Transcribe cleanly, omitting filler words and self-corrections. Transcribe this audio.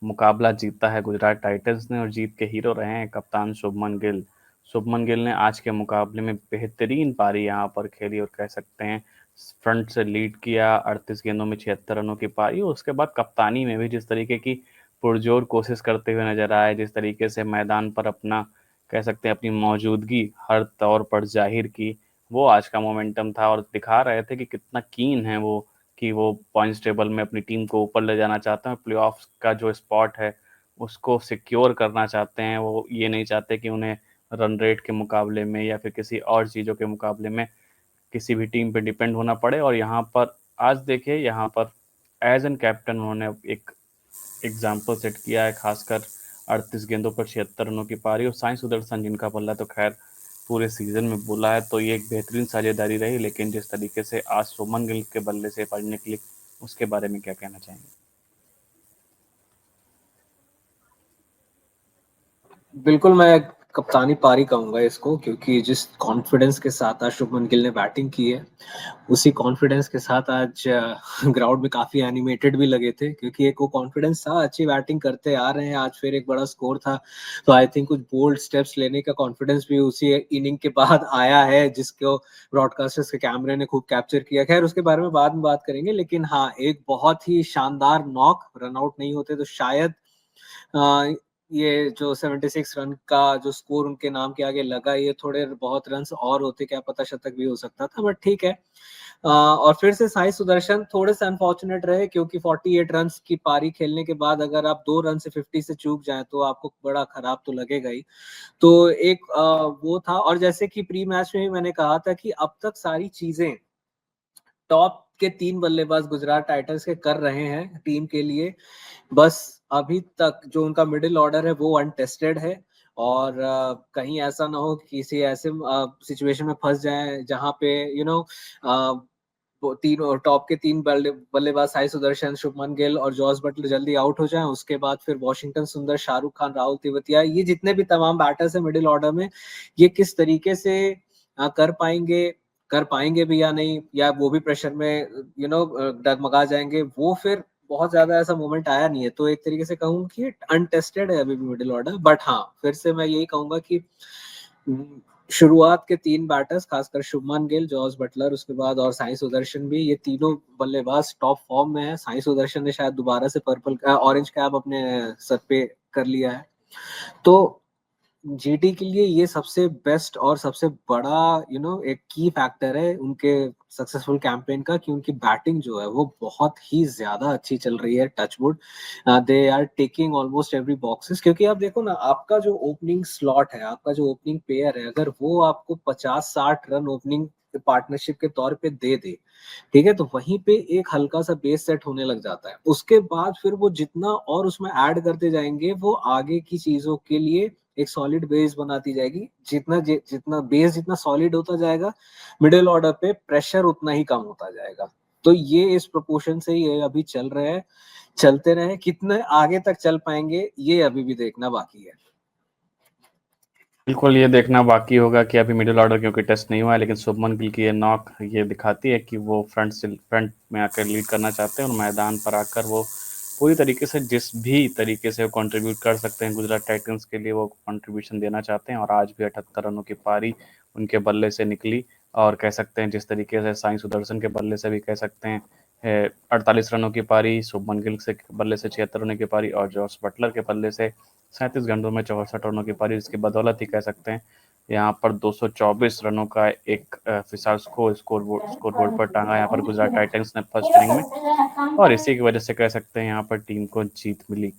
मुकाबला जीता है गुजरात टाइटंस ने और जीत के हीरो रहे हैं कप्तान शुभमन गिल। शुभमन गिल ने आज के मुकाबले में बेहतरीन पारी यहाँ पर खेली और कह सकते हैं फ्रंट से लीड किया, 38 गेंदों में 76 रनों की पारी। और उसके बाद कप्तानी में भी जिस तरीके की पुरजोर कोशिश करते हुए नजर आए, जिस तरीके से मैदान पर अपना कह सकते हैं अपनी मौजूदगी हर तौर पर जाहिर की, वो आज का मोमेंटम था। और दिखा रहे थे कि कितना कीन है वो, कि वो पॉइंट्स टेबल में अपनी टीम को ऊपर ले जाना चाहते हैं, प्लेऑफ्स का जो स्पॉट है उसको सिक्योर करना चाहते हैं। वो ये नहीं चाहते कि उन्हें रन रेट के मुकाबले में या फिर किसी और चीज़ों के मुकाबले में किसी भी टीम पे डिपेंड होना पड़े। और यहाँ पर आज देखिए, यहाँ पर एज एन कैप्टन उन्होंने एक एग्जाम्पल सेट किया है, खासकर 38 गेंदों पर 76 रनों की पारी। और साई सुदर्शन जिनका बल्ला तो खैर पूरे सीजन में बोला है, तो ये एक बेहतरीन साझेदारी रही। लेकिन जिस तरीके से आज शुभमन गिल के बल्ले से पारी निकली, उसके बारे में क्या कहना चाहेंगे? बिल्कुल, मैं कप्तानी पारी कहूंगा इसको, क्योंकि जिस कॉन्फिडेंस के साथ आज शुभमन गिल ने बैटिंग की है, उसी कॉन्फिडेंस के साथ आज ग्राउंड में काफी एनिमेटेड भी लगे थे, क्योंकि एक वो कॉन्फिडेंस था, अच्छी बैटिंग करते आ रहे हैं, आज फिर एक बड़ा स्कोर था, तो आई थिंक कुछ बोल्ड स्टेप्स लेने का कॉन्फिडेंस भी उसी इनिंग के बाद आया है, जिसको ब्रॉडकास्टर्स के कैमरे ने खूब कैप्चर किया। खैर, उसके बारे में बाद में बात करेंगे, लेकिन हाँ, एक बहुत ही शानदार नॉक, रन आउट नहीं होते तो शायद ये जो 76 रन का जो स्कोर उनके नाम के आगे लगा, ये थोड़े बहुत रन और होते, क्या पता शतक भी हो सकता था, बट ठीक है। और फिर से साई सुदर्शन थोड़े से अनफॉर्चुनेट रहे, क्योंकि 48 रन की पारी खेलने के बाद अगर आप 2 रन से 50 से चूक जाए तो आपको बड़ा खराब तो लगेगा ही। तो एक वो था, और जैसे कि प्री मैच में भी मैंने कहा था कि अब तक सारी चीजें टॉप के 3 बल्लेबाज गुजरात टाइटंस के कर रहे हैं टीम के लिए, बस अभी तक जो उनका मिडिल ऑर्डर है वो अनटेस्टेड है। और कहीं ऐसा ना हो कि किसी ऐसे सिचुएशन में फंस जाए जहां पे तीन टॉप के 3 बल्लेबाज साई सुदर्शन, शुभमन गिल और जॉस बटलर जल्दी आउट हो जाएं, उसके बाद फिर वॉशिंगटन सुंदर, शाहरुख खान, राहुल तेवतिया, ये जितने भी तमाम बैटर्स हैं मिडिल ऑर्डर में, ये किस तरीके से कर पाएंगे भी या नहीं, या वो भी प्रेशर में डगमगा जाएंगे, वो फिर बहुत ज्यादा ऐसा मोमेंट आया नहीं है। तो एक तरीके से कहूँ कि अनटेस्टेड है अभी भी मिडिल ऑर्डर, बट हाँ, फिर से मैं यही कहूंगा कि शुरुआत के 3 बैटर्स, खासकर शुभमन गिल, जॉस बटलर, उसके बाद और साई सुदर्शन भी, ये तीनों बल्लेबाज टॉप फॉर्म में है। साई सुदर्शन ने शायद दोबारा से पर्पल ऑरेंज कैप अपने सर पे कर लिया है। तो जीटी के लिए ये सबसे बेस्ट और सबसे बड़ा एक की फैक्टर है उनके सक्सेसफुल कैंपेन का, कि उनकी बैटिंग जो है वो बहुत ही ज्यादा अच्छी चल रही है, touch wood. They are taking almost every boxes, क्योंकि आप देखो ना, आपका जो ओपनिंग स्लॉट है, आपका जो ओपनिंग पेयर है, अगर वो आपको 50-60 रन ओपनिंग पार्टनरशिप के तौर पे दे दे, ठीक है, तो वहीं पे एक हल्का सा बेस सेट होने लग जाता है। उसके बाद फिर वो जितना और उसमें ऐड करते जाएंगे, वो आगे की चीजों के लिए एक सॉलिड बेस बनाती जाएगी। जितना बेस जितना सॉलिड होता जाएगा, मिडिल ऑर्डर पे प्रेशर उतना ही कम होता जाएगा। तो ये इस प्रोपोर्शन से ये अभी चल रहे हैं, चलते रहे, कितने आगे तक चल पाएंगे ये अभी भी देखना बाकी है। बिल्कुल, ये देखना बाकी होगा कि अभी मिडिल ऑर्डर क्योंकि टेस्ट नहीं हुआ है, लेकिन शुभमन गिल की ये नॉक ये दिखाती है कि वो फ्रंट में आकर लीड करना चाहते हैं और मैदान पर आकर वो पूरी तरीके से जिस भी तरीके से वो कंट्रीब्यूट कर सकते हैं गुजरात टाइटंस के लिए, वो कंट्रीब्यूशन देना चाहते हैं। और आज भी 78 रनों की पारी उनके बल्ले से निकली। और कह सकते हैं जिस तरीके से साई सुदर्शन के बल्ले से भी कह सकते हैं 48 रनों की पारी, शुभमन गिल से बल्ले से 76 रनों की पारी और जॉस बटलर के बल्ले से 37 गेंदों में 64 रनों की पारी, जिसकी बदौलत ही कह सकते हैं यहाँ पर 224 रनों का एक फिसार स्कोरबोर्ड पर टांगा यहाँ पर गुजरात टाइटंस ने फर्स्ट इनिंग में। और इसी की वजह से कह सकते हैं यहाँ पर टीम को जीत मिली।